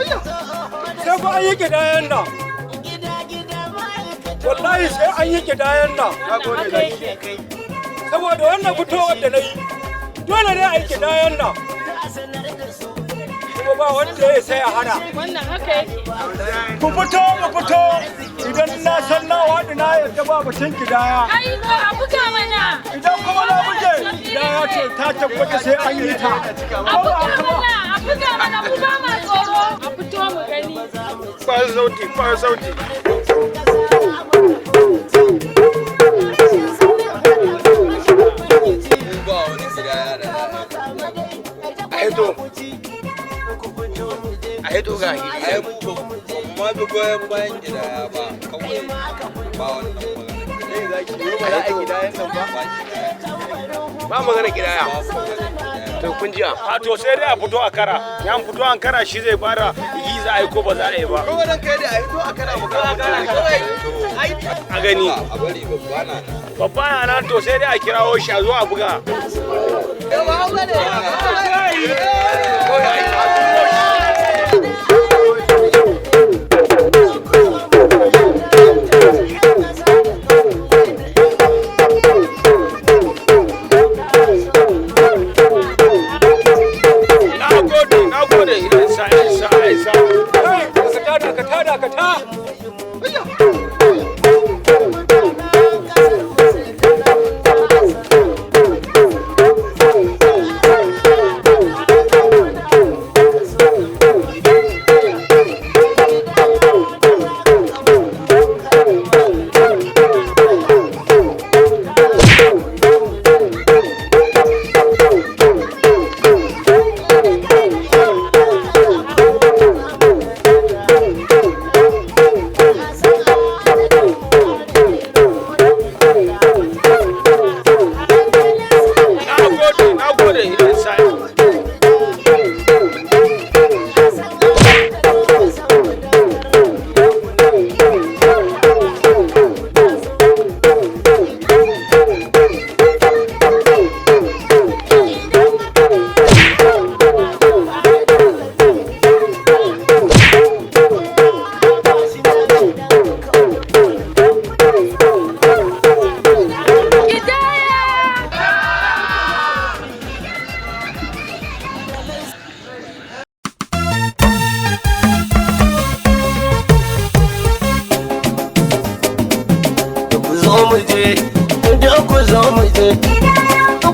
sai fa an yi gidayen nan. Wallahi sai an yi gidayen nan. Saboda wannan fitowar da na yi, dole ne a yi gidayen nan. Kuma ba wanda ya sai a hana. Wannan haka yake. Ku fito, mu fito. Idan na san na waɗi na yadda ba batun gidaya. Ai, ba a buga mana. Idan kuma na buge, gidaya ce ta tabbata sai an yi ta. A buga mana, mu ba ma tsoro. A fito mu gani. Kwayar sauti, kwayar sauti. A hito ga shi, a yi ma bi goyon bayan gidaya ba, kawai ba wannan magana. Ba magana gidaya. To kun jiya. A to sai dai a fito a kara. Yan fito an kara shi zai fara yi za a yi ko ba za a yi ba. Kawai dan kai da a hito a kara mu kawai. A gani. A bari babba na. Babba na nan to sai dai a kirawo shi a zo a buga.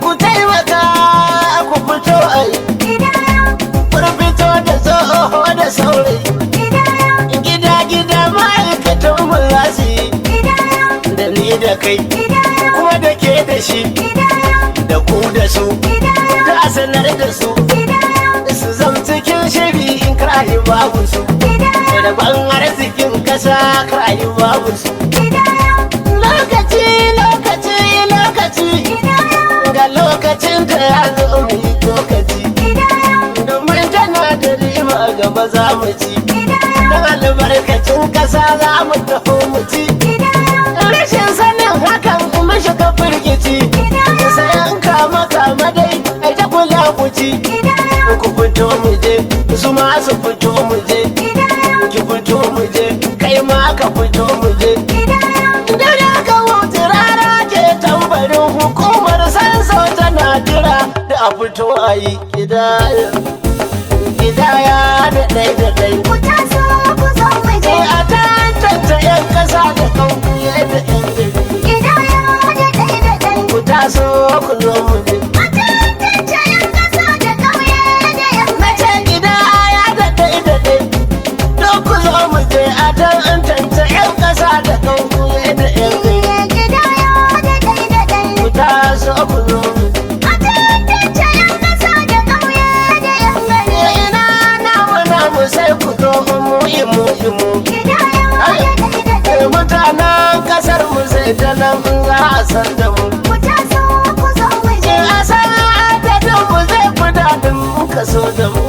Ku taimaka ku fito ai fito da tsoho da saurayi gida ma'aikatan mu za su yi da ni da kai kuma da ke da shi da ku da su da sanar da su su zam cikin shiri in karayi babu su da ban arzikin kasa karayi babu su lokaci ga lokacin da ya zo mu yi lokaci domin tana da riba gaba za mu ci don albarkacin kasa za mu taho mu ci rashin sanin hakan kuma shiga firgici sai an kama dai ai ta kula ku ci ku fito mu je su ma su fito mu je ki fito mu je kai ma ka fito mu je hukumar sanso tana jira da a fito a yi kidaya da ɗai da ɗai ku taso ku zo mu je a tantance yan ƙasa da ƙauye da yan gari kidaya da ɗai da ɗai ku taso ku zo mu je a tantance yan ƙasa da ƙauye da yan mace kidaya da ɗai da ɗai don ku zo mu je a tantance yan ƙasa da ƙauye da yan gari taso ku zo a tantance yan kasa da ƙauye da yan gari ina namu sai ku zo imu mutanen kasar mu sai ta nan za a san da mu ku taso ku zo mu je a san adadin mu zai fi daɗin kaso da mu